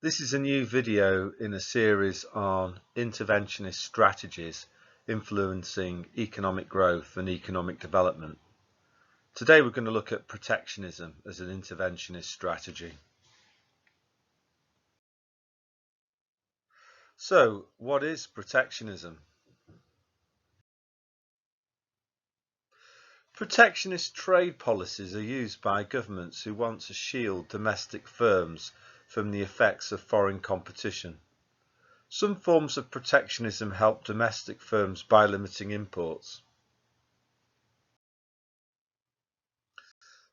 This is a new video in a series on interventionist strategies influencing economic growth and economic development. Today we're going to look at protectionism as an interventionist strategy. So, what is protectionism? Protectionist trade policies are used by governments who want to shield domestic firms from the effects of foreign competition. Some forms of protectionism help domestic firms by limiting imports.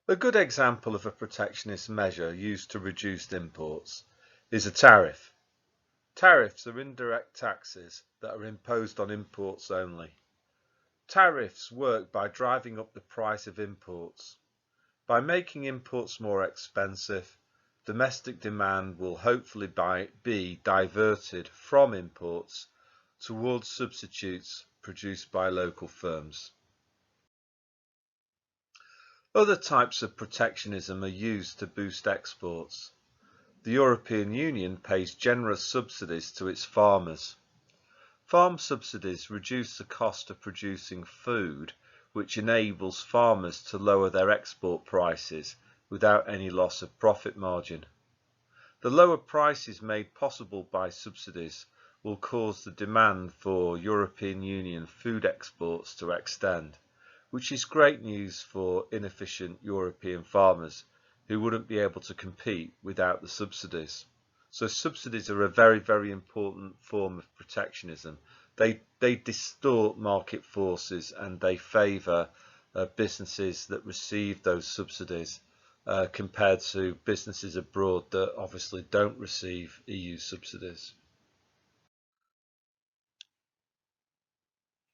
A good example of a protectionist measure used to reduce imports is a tariff. Tariffs are indirect taxes that are imposed on imports only. Tariffs work by driving up the price of imports. By making imports more expensive, domestic demand will hopefully be diverted from imports towards substitutes produced by local firms. Other types of protectionism are used to boost exports. The European Union pays generous subsidies to its farmers. Farm subsidies reduce the cost of producing food, which enables farmers to lower their export prices without any loss of profit margin. The lower prices made possible by subsidies will cause the demand for European Union food exports to extend, which is great news for inefficient European farmers who wouldn't be able to compete without the subsidies. So subsidies are a very, very important form of protectionism. They distort market forces and they favour businesses that receive those subsidies compared to businesses abroad that obviously don't receive EU subsidies.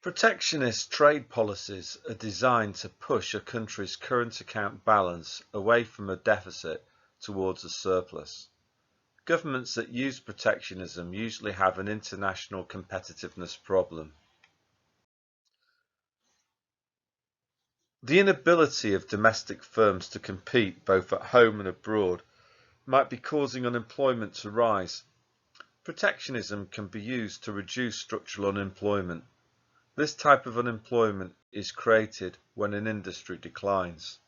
Protectionist trade policies are designed to push a country's current account balance away from a deficit towards a surplus. Governments that use protectionism usually have an international competitiveness problem. The inability of domestic firms to compete both at home and abroad might be causing unemployment to rise. Protectionism can be used to reduce structural unemployment. This type of unemployment is created when an industry declines.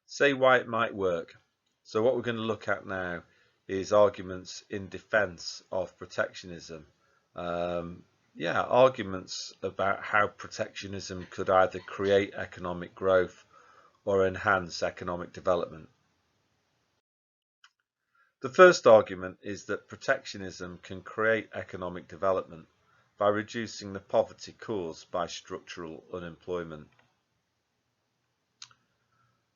Say why it might work. So what we're going to look at now is arguments in defense of protectionism. Arguments about how protectionism could either create economic growth or enhance economic development. The first argument is that protectionism can create economic development by reducing the poverty caused by structural unemployment.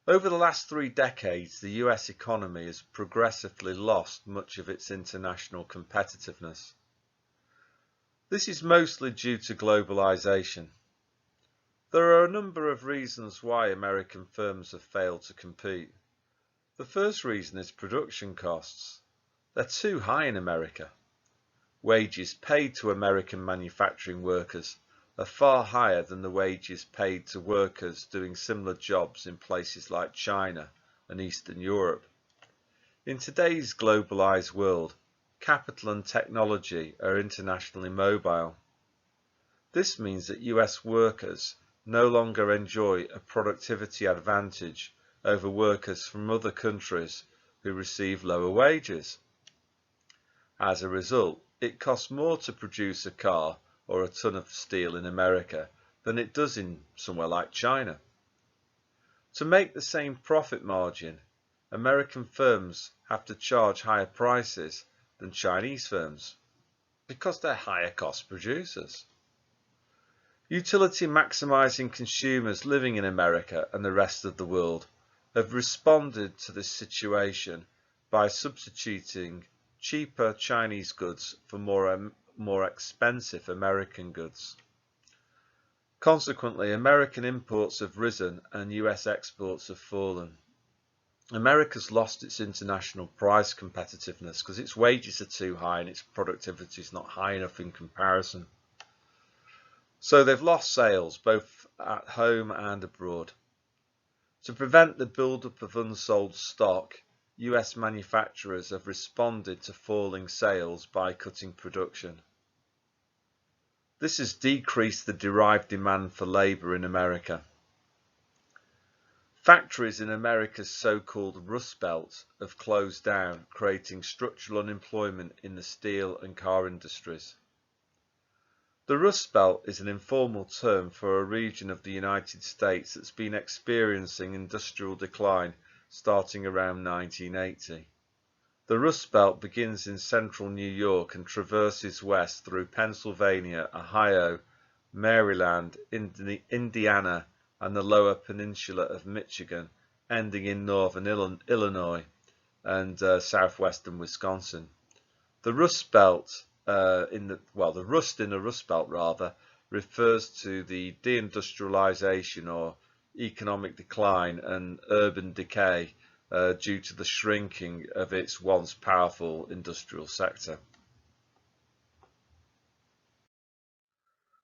Over the last 3 decades, the US economy has progressively lost much of its international competitiveness. This is mostly due to globalization. There are a number of reasons why American firms have failed to compete. The first reason is production costs. They're too high in America. Wages paid to American manufacturing workers are far higher than the wages paid to workers doing similar jobs in places like China and Eastern Europe. In today's globalized world, capital and technology are internationally mobile. This means that US workers no longer enjoy a productivity advantage over workers from other countries who receive lower wages. As a result, it costs more to produce a car or a ton of steel in America than it does in somewhere like China. To make the same profit margin, American firms have to charge higher prices than Chinese firms because they're higher cost producers. Utility maximizing consumers living in America and the rest of the world have responded to this situation by substituting cheaper Chinese goods for more expensive American goods. Consequently, American imports have risen and US exports have fallen. America's lost its international price competitiveness because its wages are too high and its productivity is not high enough in comparison. So they've lost sales both at home and abroad. To prevent the build-up of unsold stock, US manufacturers have responded to falling sales by cutting production. This has decreased the derived demand for labour in America. Factories in America's so-called Rust Belt have closed down, creating structural unemployment in the steel and car industries. The Rust Belt is an informal term for a region of the United States that's been experiencing industrial decline starting around 1980. The Rust Belt begins in central New York and traverses west through Pennsylvania, Ohio, Maryland, Indiana, and the lower peninsula of Michigan, ending in northern Illinois and southwestern Wisconsin. The Rust Belt the rust in the Rust Belt rather refers to the deindustrialization or economic decline and urban decay due to the shrinking of its once powerful industrial sector.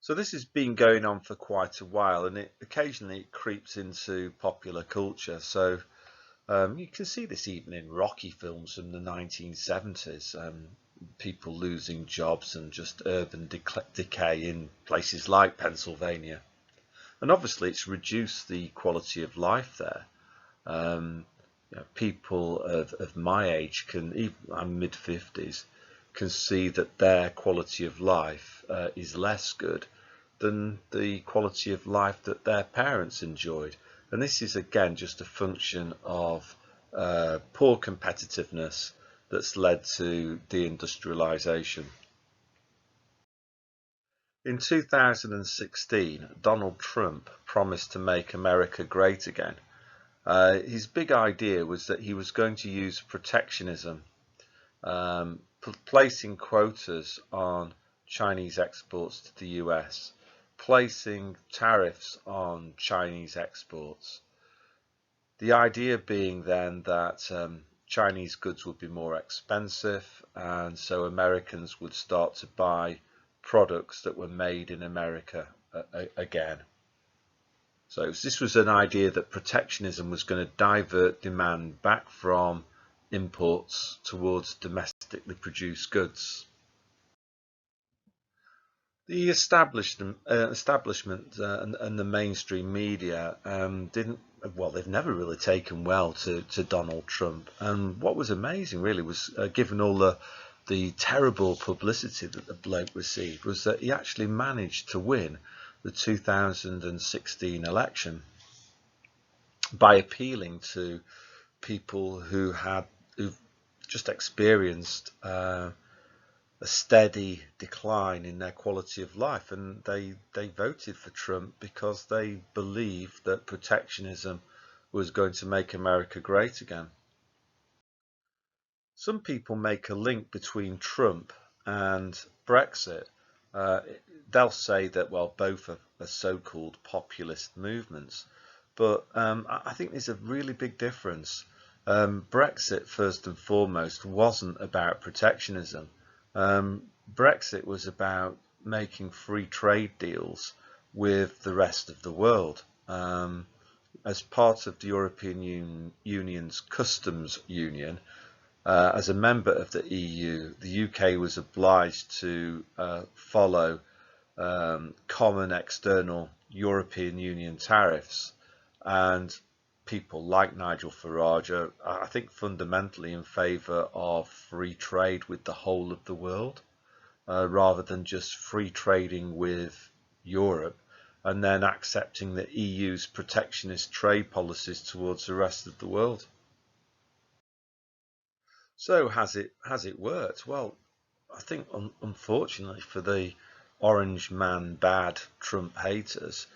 So this has been going on for quite a while, and occasionally it creeps into popular culture. So you can see this even in Rocky films from the 1970s. People losing jobs and just urban decay in places like Pennsylvania. And obviously it's reduced the quality of life there. People of my age, I'm mid-50s, can see that their quality of life is less good than the quality of life that their parents enjoyed. And this is again just a function of poor competitiveness that's led to deindustrialization. In 2016, Donald Trump promised to make America great again. His big idea was that he was going to use protectionism, placing quotas on Chinese exports to the US, placing tariffs on Chinese exports. The idea being then that Chinese goods would be more expensive, and so Americans would start to buy products that were made in America again. So this was an idea that protectionism was going to divert demand back from imports towards domestically produced goods. The establishment and the mainstream media they've never really taken well to Donald Trump. And what was amazing really was, given all the terrible publicity that the bloke received, was that he actually managed to win the 2016 election by appealing to people who've just experienced a steady decline in their quality of life, and they voted for Trump because they believed that protectionism was going to make America great again. Some people make a link between Trump and Brexit. They'll say that, well, both are so-called populist movements, but I think there's a really big difference. Brexit, first and foremost, wasn't about protectionism. Brexit was about making free trade deals with the rest of the world. As part of the European Union's customs union, as a member of the EU, the UK was obliged to follow common external European Union tariffs, and people like Nigel Farage are, I think, fundamentally in favour of free trade with the whole of the world, rather than just free trading with Europe and then accepting the EU's protectionist trade policies towards the rest of the world. So has it worked? Well, I think unfortunately for the orange man bad Trump haters,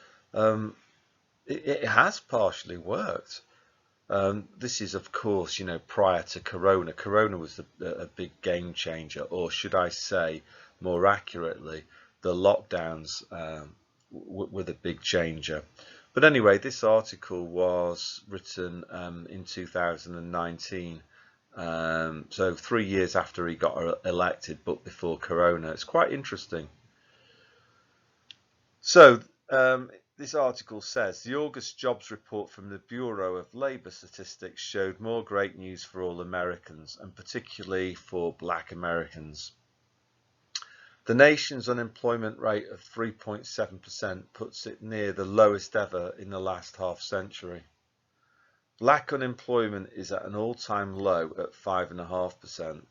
it has partially worked. This is, of course, prior to Corona. Corona was a big game changer, or should I say, more accurately, the lockdowns were the big changer. But anyway, this article was written in 2019, so 3 years after he got elected, but before Corona. It's quite interesting. So this article says the August jobs report from the Bureau of Labour Statistics showed more great news for all Americans, and particularly for Black Americans. The nation's unemployment rate of 3.7% puts it near the lowest ever in the last half century. Black unemployment is at an all-time low at 5.5%.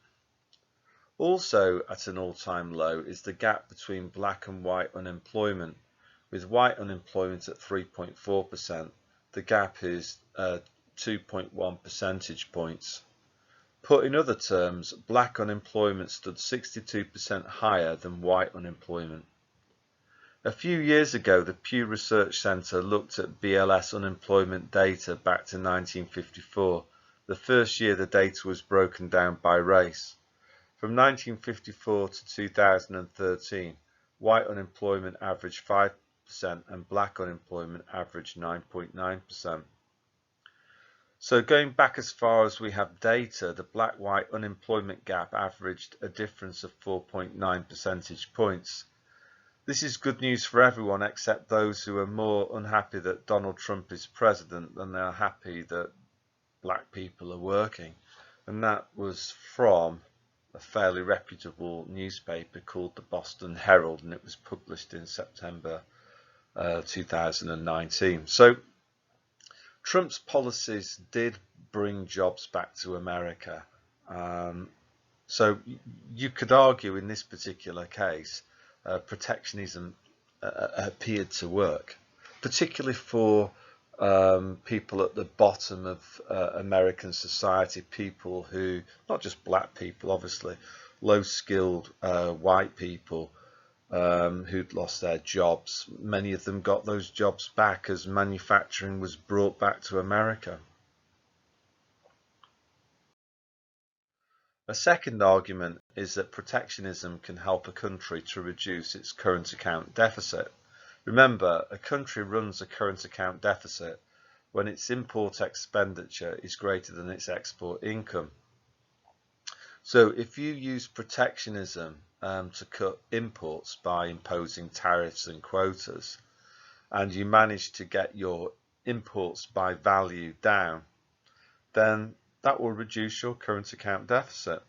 Also at an all-time low is the gap between black and white unemployment. With white unemployment at 3.4%, the gap is 2.1 percentage points. Put in other terms, black unemployment stood 62% higher than white unemployment. A few years ago, the Pew Research Center looked at BLS unemployment data back to 1954, the first year the data was broken down by race. From 1954 to 2013, white unemployment averaged 5% and black unemployment averaged 9.9%. So going back as far as we have data, the black-white unemployment gap averaged a difference of 4.9 percentage points. This is good news for everyone except those who are more unhappy that Donald Trump is president than they are happy that black people are working. And that was from a fairly reputable newspaper called the Boston Herald, and it was published in September 2019. So Trump's policies did bring jobs back to America. So you could argue in this particular case, protectionism appeared to work, particularly for people at the bottom of American society, people who, not just black people, obviously, low-skilled white people who'd lost their jobs. Many of them got those jobs back as manufacturing was brought back to America. A second argument is that protectionism can help a country to reduce its current account deficit. Remember, a country runs a current account deficit when its import expenditure is greater than its export income. So if you use protectionism to cut imports by imposing tariffs and quotas, and you manage to get your imports by value down, then that will reduce your current account deficit.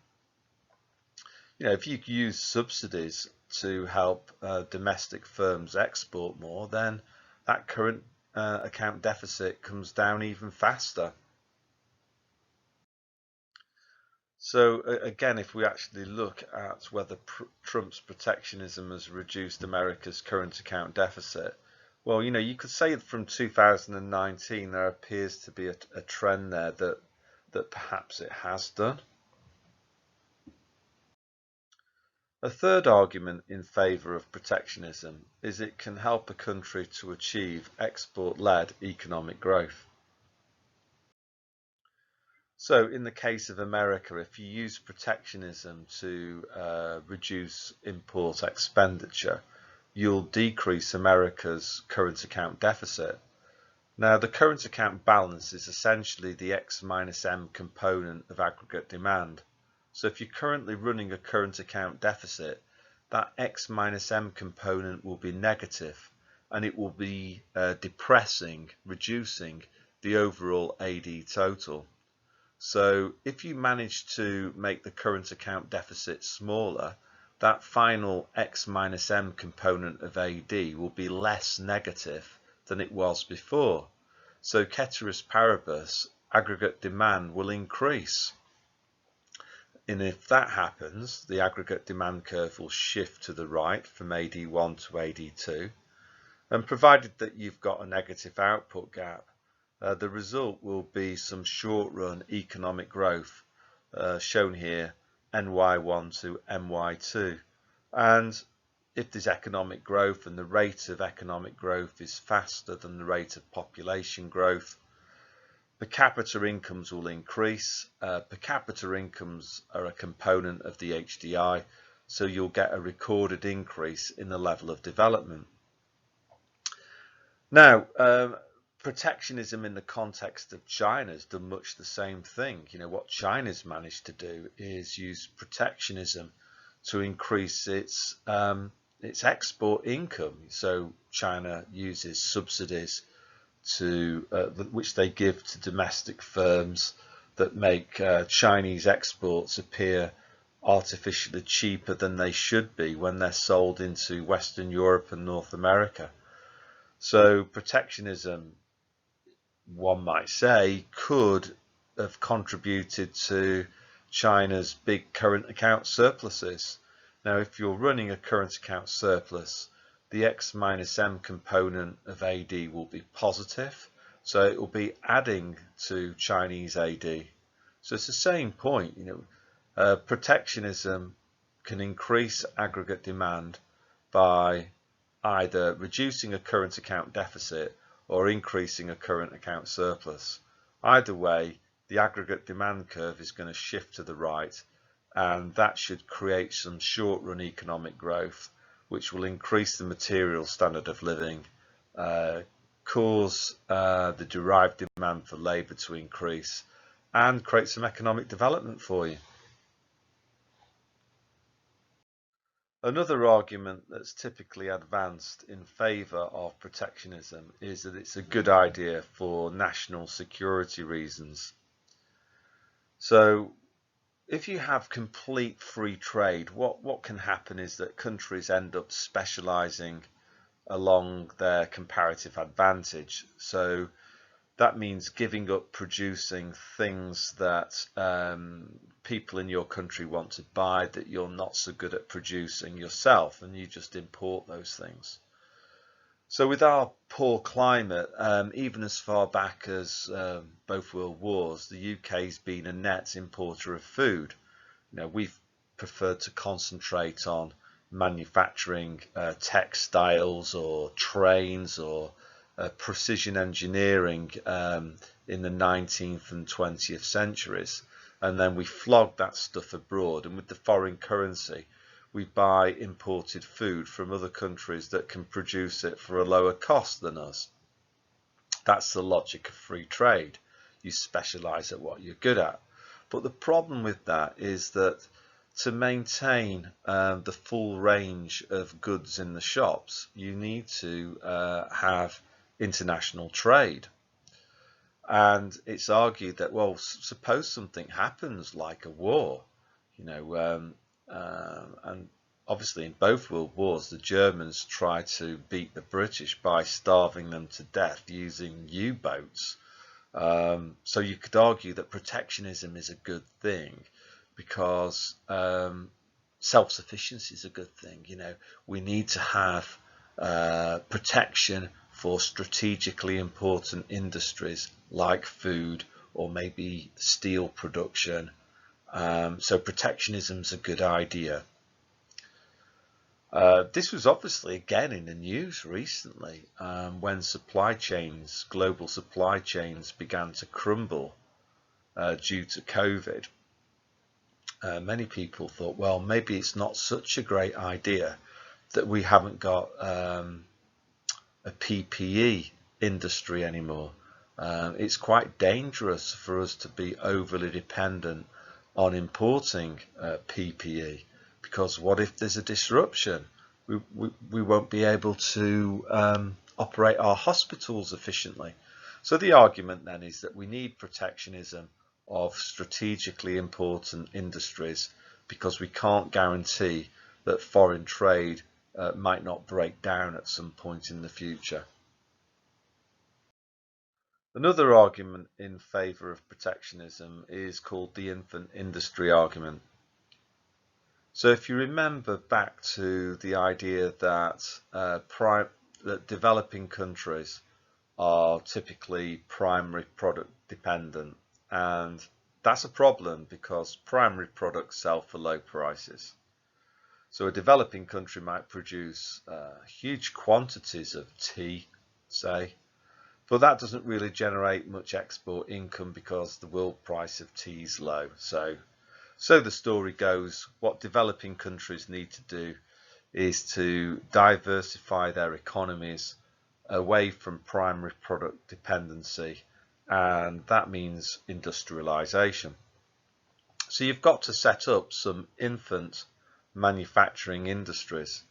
You know, if you use subsidies to help domestic firms export more, then that current account deficit comes down even faster. So again, if we actually look at whether Trump's protectionism has reduced America's current account deficit, well, you know, you could say from 2019 there appears to be a trend there that perhaps it has done. A third argument in favour of protectionism is it can help a country to achieve export-led economic growth. So in the case of America, if you use protectionism to reduce import expenditure, you'll decrease America's current account deficit. Now, the current account balance is essentially the X minus M component of aggregate demand. So if you're currently running a current account deficit, that X minus M component will be negative, and it will be depressing, reducing the overall AD total. So if you manage to make the current account deficit smaller, that final X minus M component of AD will be less negative than it was before. So ceteris paribus, aggregate demand will increase. And if that happens, the aggregate demand curve will shift to the right from AD1 to AD2. And provided that you've got a negative output gap, the result will be some short-run economic growth, shown here, NY1 to NY2. And if there's economic growth and the rate of economic growth is faster than the rate of population growth, per capita incomes will increase. Per capita incomes are a component of the HDI, so you'll get a recorded increase in the level of development. Now, protectionism in the context of China has done much the same thing. You know, what China's managed to do is use protectionism to increase its its export income. So China uses subsidies to which they give to domestic firms that make Chinese exports appear artificially cheaper than they should be when they're sold into Western Europe and North America. So protectionism, one might say, could have contributed to China's big current account surpluses. Now, if you're running a current account surplus, the X minus M component of AD will be positive, so it will be adding to Chinese AD. So it's the same point, protectionism can increase aggregate demand by either reducing a current account deficit or increasing a current account surplus. Either way, the aggregate demand curve is going to shift to the right, and that should create some short-run economic growth, which will increase the material standard of living, cause the derived demand for labour to increase, and create some economic development for you. Another argument that's typically advanced in favour of protectionism is that it's a good idea for national security reasons. So if you have complete free trade, what can happen is that countries end up specialising along their comparative advantage. So that means giving up producing things that people in your country want to buy that you're not so good at producing yourself, and you just import those things. So with our poor climate, even as far back as both world wars, the UK's been a net importer of food. We've preferred to concentrate on manufacturing textiles or trains or precision engineering in the 19th and 20th centuries, and then we flog that stuff abroad, and with the foreign currency we buy imported food from other countries that can produce it for a lower cost than us. That's the logic of free trade. You specialize at what you're good at. But the problem with that is that to maintain the full range of goods in the shops, you need to have international trade. And it's argued that, well, suppose something happens like a war, and obviously in both world wars the Germans tried to beat the British by starving them to death using U-boats. So you could argue that protectionism is a good thing because self-sufficiency is a good thing. We need to have protection for strategically important industries like food or maybe steel production. So protectionism is a good idea. This was obviously again in the news recently when global supply chains began to crumble due to COVID. Many people thought, well, maybe it's not such a great idea that we haven't got a PPE industry anymore. It's quite dangerous for us to be overly dependent on importing PPE, because what if there's a disruption? We won't be able to operate our hospitals efficiently. So the argument then is that we need protectionism of strategically important industries because we can't guarantee that foreign trade might not break down at some point in the future. Another argument in favour of protectionism is called the infant industry argument. So if you remember back to the idea that that developing countries are typically primary product dependent, and that's a problem because primary products sell for low prices. So a developing country might produce huge quantities of tea, say, but that doesn't really generate much export income because the world price of tea is low. So the story goes, what developing countries need to do is to diversify their economies away from primary product dependency, and that means industrialization. So you've got to set up some infant manufacturing industries.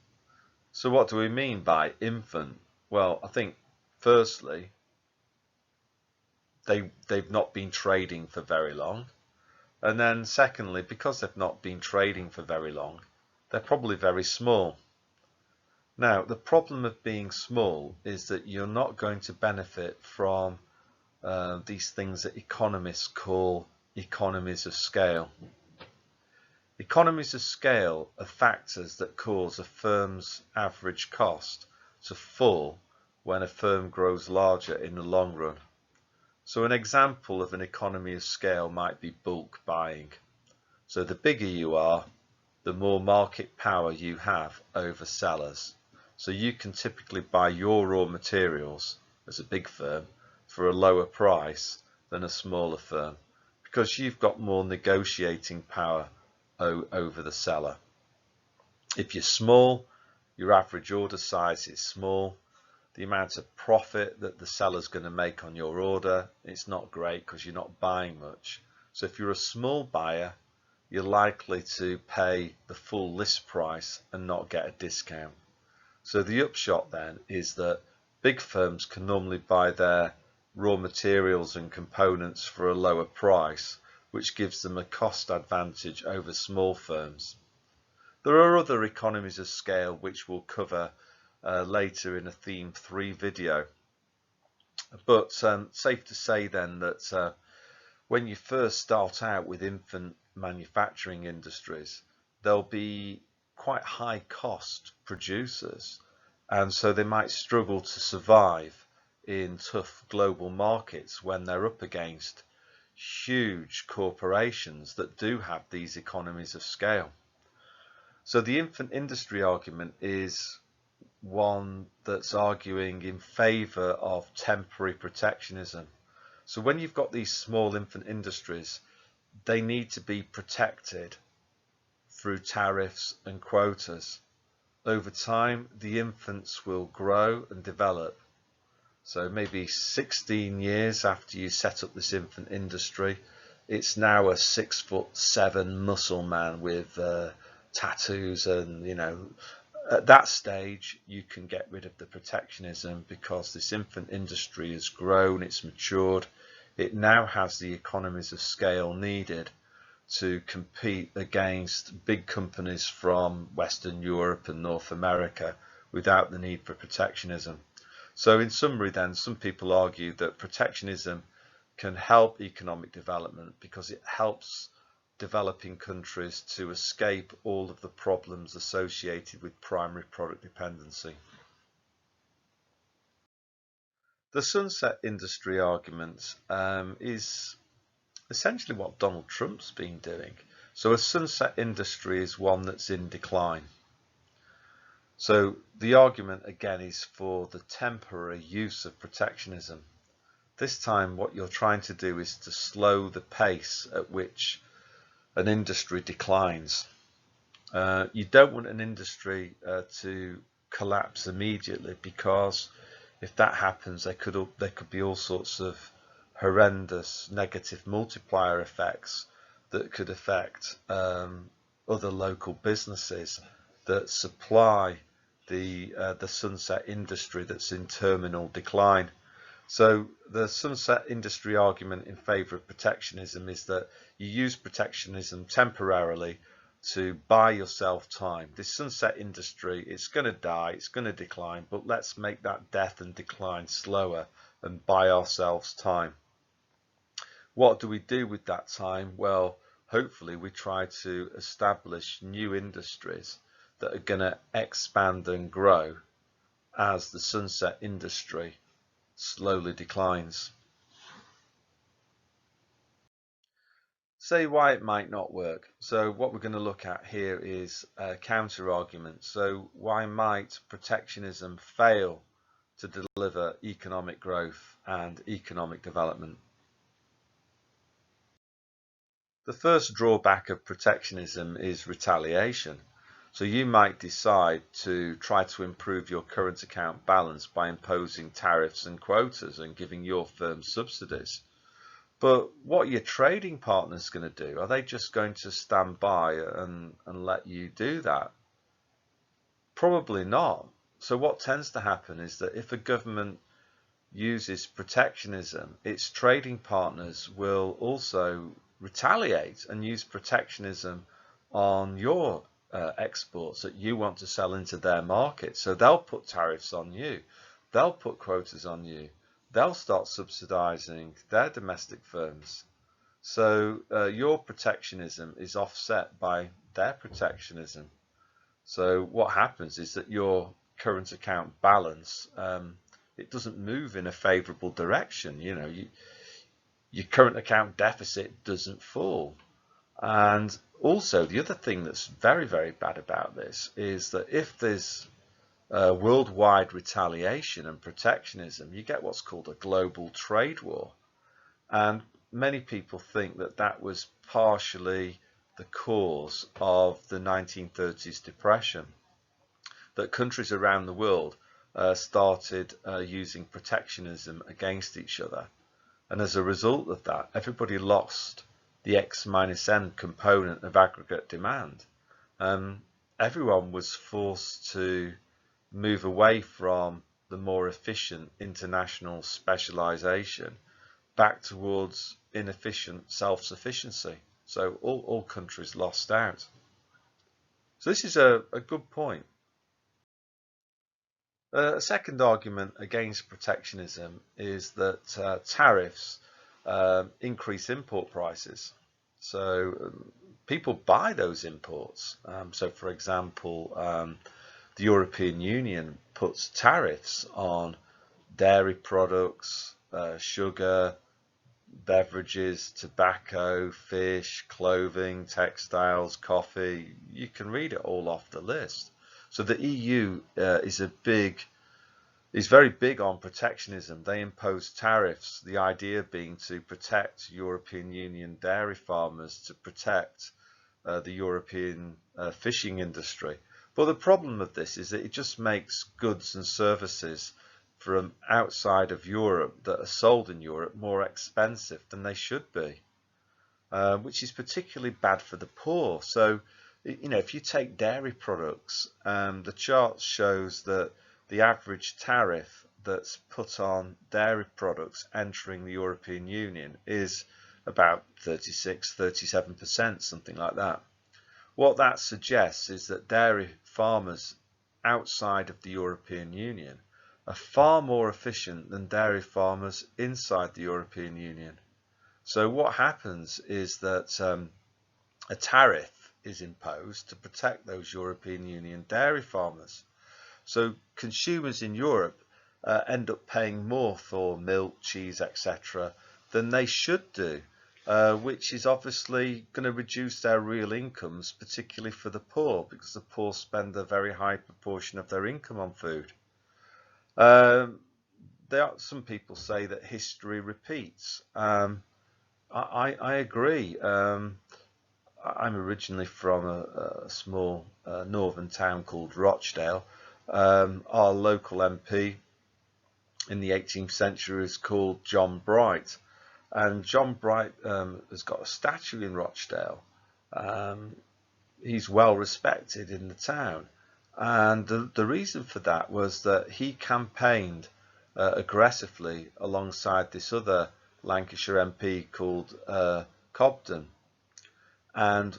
So what do we mean by infant? Well, I think firstly, they've not been trading for very long. And then secondly, because they've not been trading for very long, they're probably very small. Now, the problem of being small is that you're not going to benefit from these things that economists call economies of scale. Economies of scale are factors that cause a firm's average cost to fall when a firm grows larger in the long run. So an example of an economy of scale might be bulk buying. So the bigger you are, the more market power you have over sellers. So you can typically buy your raw materials as a big firm for a lower price than a smaller firm because you've got more negotiating power over the seller. If you're small, your average order size is small. The amount of profit that the seller's going to make on your order, it's not great because you're not buying much. So if you're a small buyer, you're likely to pay the full list price and not get a discount. So the upshot then is that big firms can normally buy their raw materials and components for a lower price, which gives them a cost advantage over small firms. There are other economies of scale which we'll cover later in a Theme 3 video. But safe to say then that when you first start out with infant manufacturing industries, they'll be quite high cost producers, and so they might struggle to survive in tough global markets when they're up against huge corporations that do have these economies of scale. So the infant industry argument is one that's arguing in favour of temporary protectionism. So when you've got these small infant industries, they need to be protected through tariffs and quotas. Over time, the infants will grow and develop. So maybe 16 years after you set up this infant industry, it's now a 6'7" muscle man with tattoos, and at that stage you can get rid of the protectionism because this infant industry has grown, it's matured, it now has the economies of scale needed to compete against big companies from Western Europe and North America without the need for protectionism. So in summary then, some people argue that protectionism can help economic development because it helps developing countries to escape all of the problems associated with primary product dependency. The sunset industry argument is essentially what Donald Trump's been doing. So a sunset industry is one that's in decline. So the argument again is for the temporary use of protectionism. This time what you're trying to do is to slow the pace at which an industry declines. You don't want an industry to collapse immediately, because if that happens, there could be all sorts of horrendous negative multiplier effects that could affect other local businesses that supply the sunset industry that's in terminal decline. So the sunset industry argument in favour of protectionism is that you use protectionism temporarily to buy yourself time. This sunset industry, it's going to die, it's going to decline, but let's make that death and decline slower and buy ourselves time. What do we do with that time? Well, hopefully we try to establish new industries that are going to expand and grow as the sunset industry slowly declines. Say why it might not work. So what we're going to look at here is a counter argument. So why might protectionism fail to deliver economic growth and economic development? The first drawback of protectionism is retaliation. So you might decide to try to improve your current account balance by imposing tariffs and quotas and giving your firm subsidies. But what are your trading partners going to do? Are they just going to stand by and let you do that? Probably not. So what tends to happen is that if a government uses protectionism, its trading partners will also retaliate and use protectionism on your exports that you want to sell into their market. So they'll put tariffs on you, they'll put quotas on you, they'll start subsidizing their domestic firms. So your protectionism is offset by their protectionism. So what happens is that your current account balance, it doesn't move in a favorable direction. Your current account deficit doesn't fall. And also the other thing that's very, very bad about this is that if there's worldwide retaliation and protectionism, you get what's called a global trade war. And many people think that that was partially the cause of the 1930s depression, that countries around the world started using protectionism against each other. And as a result of that, everybody lost the X minus N component of aggregate demand. Everyone was forced to move away from the more efficient international specialization back towards inefficient self-sufficiency. So all countries lost out. So this is a good point. A second argument against protectionism is that tariffs increase import prices. So people buy those imports. So for example, the European Union puts tariffs on dairy products, sugar, beverages, tobacco, fish, clothing, textiles, coffee. You can read it all off the list. So the EU is very big on protectionism. They impose tariffs, the idea being to protect European Union dairy farmers, to protect the European fishing industry. But the problem with this is that it just makes goods and services from outside of Europe that are sold in Europe more expensive than they should be, which is particularly bad for the poor. So, if you take dairy products, the chart shows that the average tariff that's put on dairy products entering the European Union is about 36, 37%, something like that. What that suggests is that dairy farmers outside of the European Union are far more efficient than dairy farmers inside the European Union. So what happens is that a tariff is imposed to protect those European Union dairy farmers. So consumers in Europe end up paying more for milk, cheese, etc. than they should do, which is obviously going to reduce their real incomes, particularly for the poor, because the poor spend a very high proportion of their income on food. Some people say that history repeats. I agree. I'm originally from a small northern town called Rochdale. Our local MP in the 18th century was called John Bright, and John Bright has got a statue in Rochdale. He's well respected in the town, and the reason for that was that he campaigned aggressively alongside this other Lancashire MP called Cobden. And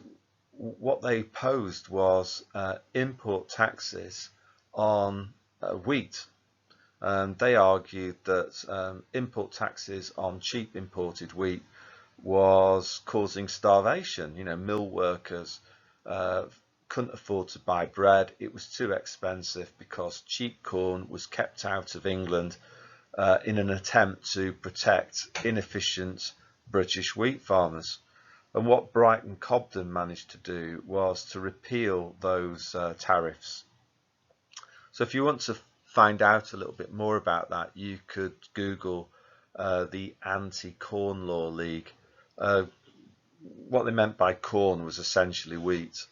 what they posed was import taxes on wheat. They argued that import taxes on cheap imported wheat was causing starvation. Mill workers couldn't afford to buy bread. It was too expensive because cheap corn was kept out of England in an attempt to protect inefficient British wheat farmers. And what Bright and Cobden managed to do was to repeal those tariffs. So if you want to find out a little bit more about that, you could Google the Anti-Corn Law League. What they meant by corn was essentially wheat.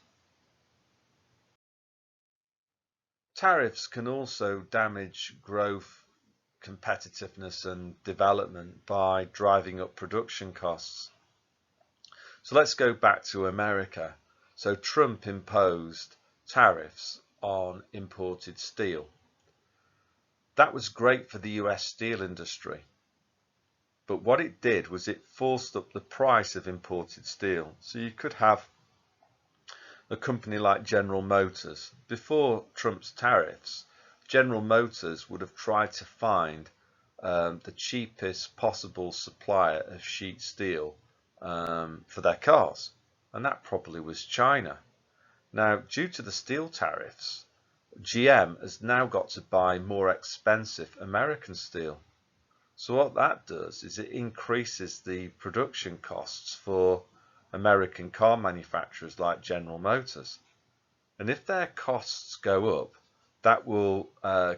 Tariffs can also damage growth, competitiveness and development by driving up production costs. So let's go back to America. So Trump imposed tariffs on imported steel. That was great for the US steel industry, but what it did was it forced up the price of imported steel. So you could have a company like General Motors. Before Trump's tariffs, General Motors would have tried to find the cheapest possible supplier of sheet steel for their cars, and that probably was China. Now, due to the steel tariffs, GM has now got to buy more expensive American steel. So what that does is it increases the production costs for American car manufacturers like General Motors. And if their costs go up, that will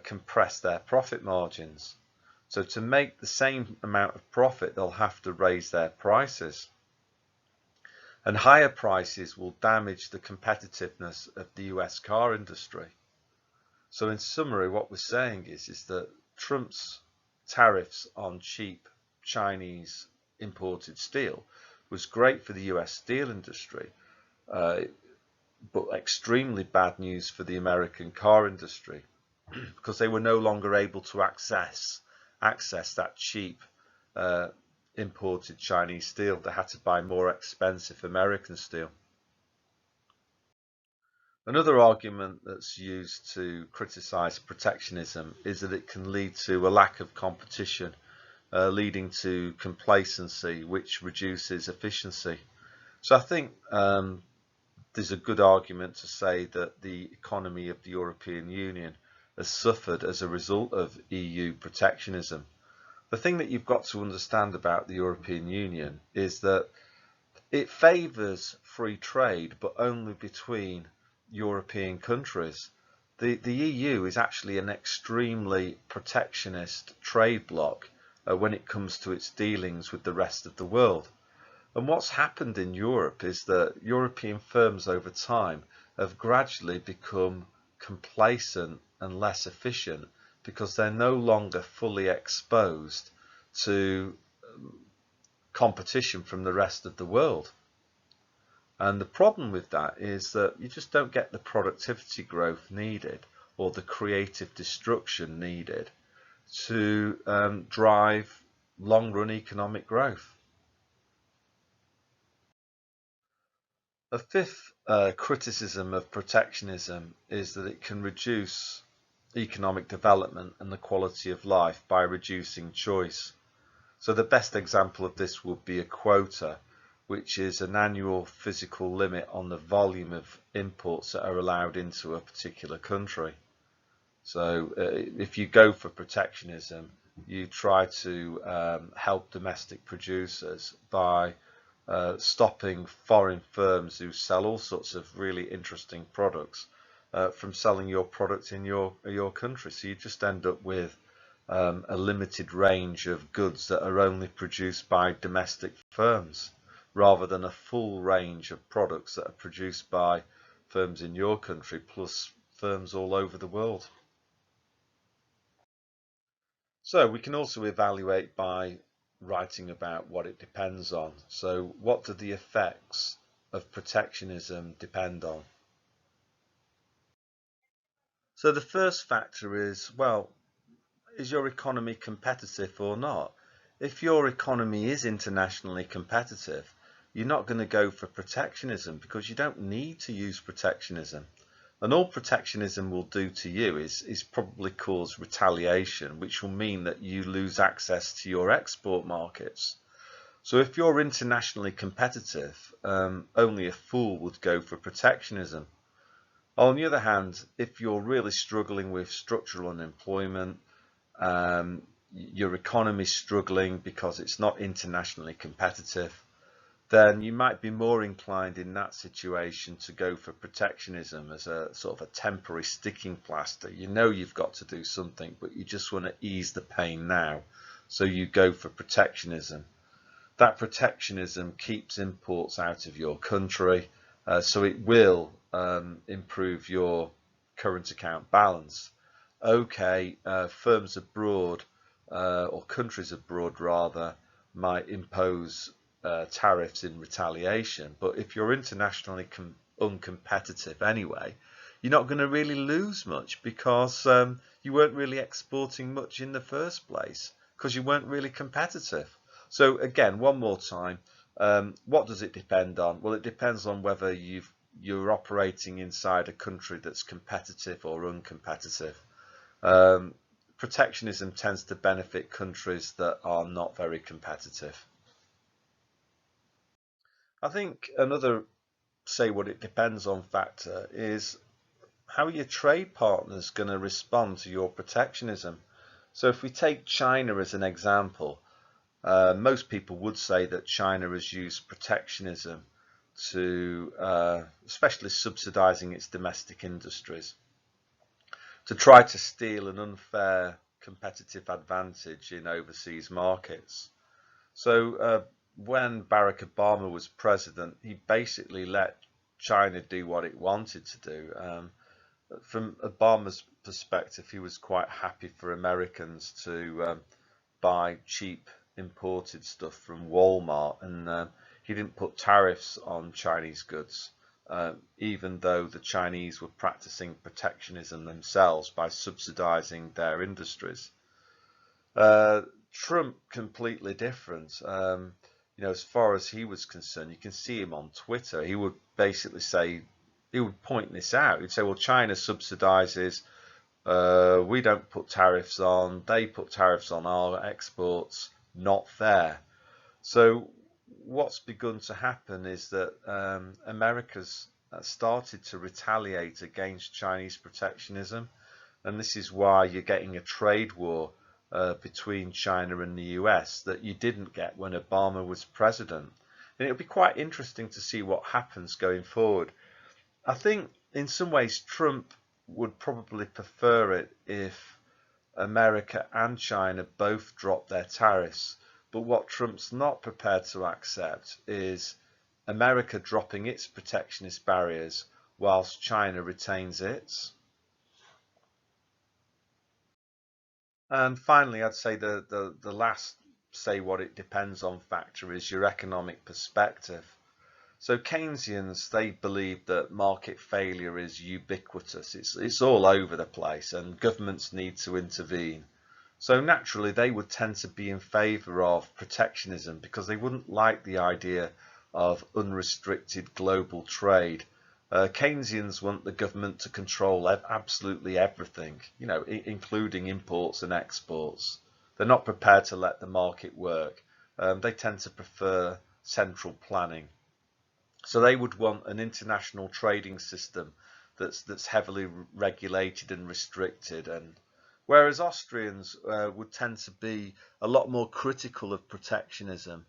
compress their profit margins. So to make the same amount of profit, they'll have to raise their prices. And higher prices will damage the competitiveness of the US car industry. So in summary, what we're saying is that Trump's tariffs on cheap Chinese imported steel was great for the US steel industry, but extremely bad news for the American car industry because they were no longer able to access that cheap imported Chinese steel. They had to buy more expensive American steel. Another argument that's used to criticize protectionism is that it can lead to a lack of competition, leading to complacency, which reduces efficiency. So I think there's a good argument to say that the economy of the European Union has suffered as a result of EU protectionism. The thing that you've got to understand about the European Union is that it favours free trade, but only between European countries. The EU is actually an extremely protectionist trade bloc when it comes to its dealings with the rest of the world. And what's happened in Europe is that European firms over time have gradually become complacent and less efficient because they're no longer fully exposed to competition from the rest of the world. And the problem with that is that you just don't get the productivity growth needed or the creative destruction needed to drive long-run economic growth. A fifth criticism of protectionism is that it can reduce economic development and the quality of life by reducing choice. So the best example of this would be a quota, which is an annual physical limit on the volume of imports that are allowed into a particular country. So if you go for protectionism, you try to help domestic producers by stopping foreign firms who sell all sorts of really interesting products from selling your product in your country. So you just end up with a limited range of goods that are only produced by domestic firms, rather than a full range of products that are produced by firms in your country plus firms all over the world. So we can also evaluate by writing about what it depends on. So what do the effects of protectionism depend on? So the first factor is, well, is your economy competitive or not? If your economy is internationally competitive, you're not going to go for protectionism because you don't need to use protectionism. And all protectionism will do to you is probably cause retaliation, which will mean that you lose access to your export markets. So if you're internationally competitive, only a fool would go for protectionism. On the other hand, if you're really struggling with structural unemployment, your economy struggling because it's not internationally competitive, then you might be more inclined in that situation to go for protectionism as a sort of a temporary sticking plaster. You know you've got to do something, but you just want to ease the pain now. So you go for protectionism. That protectionism keeps imports out of your country, so it will improve your current account balance. Okay, firms abroad, or countries abroad rather, might impose tariffs in retaliation, but if you're internationally uncompetitive anyway, you're not going to really lose much because you weren't really exporting much in the first place because you weren't really competitive. So again, one more time, what does it depend on? Well, it depends on whether you're operating inside a country that's competitive or uncompetitive. Protectionism tends to benefit countries that are not very competitive. I think another say what it depends on factor is how are your trade partners going to respond to your protectionism? So if we take China as an example, most people would say that China has used protectionism to, especially subsidizing its domestic industries, to try to steal an unfair competitive advantage in overseas markets. So when Barack Obama was president, he basically let China do what it wanted to do. From Obama's perspective, he was quite happy for Americans to buy cheap imported stuff from Walmart, and he didn't put tariffs on Chinese goods, even though the Chinese were practicing protectionism themselves by subsidizing their industries. Trump, completely different. As far as he was concerned, you can see him on Twitter. He would basically say, he would point this out. He'd say, well, China subsidizes, we don't put tariffs on, they put tariffs on our exports, not fair. So what's begun to happen is that America's started to retaliate against Chinese protectionism, and this is why you're getting a trade war between China and the US that you didn't get when Obama was president. And it'll be quite interesting to see what happens going forward. I think in some ways Trump would probably prefer it if America and China both dropped their tariffs. But what Trump's not prepared to accept is America dropping its protectionist barriers whilst China retains its. And finally, I'd say the last say what it depends on factor is your economic perspective. So Keynesians, they believe that market failure is ubiquitous. It's all over the place and governments need to intervene. So naturally, they would tend to be in favour of protectionism because they wouldn't like the idea of unrestricted global trade. Keynesians want the government to control absolutely everything, including imports and exports. They're not prepared to let the market work. They tend to prefer central planning. So they would want an international trading system that's heavily regulated and restricted, and whereas Austrians would tend to be a lot more critical of protectionism.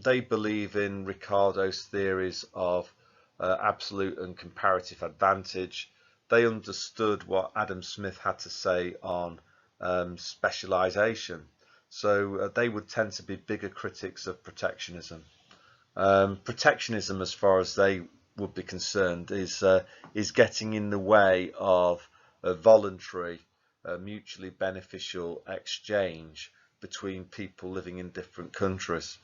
They believe in Ricardo's theories of absolute and comparative advantage. They understood what Adam Smith had to say on specialization. So they would tend to be bigger critics of protectionism. Protectionism, as far as they would be concerned, is getting in the way of a voluntary, mutually beneficial exchange between people living in different countries.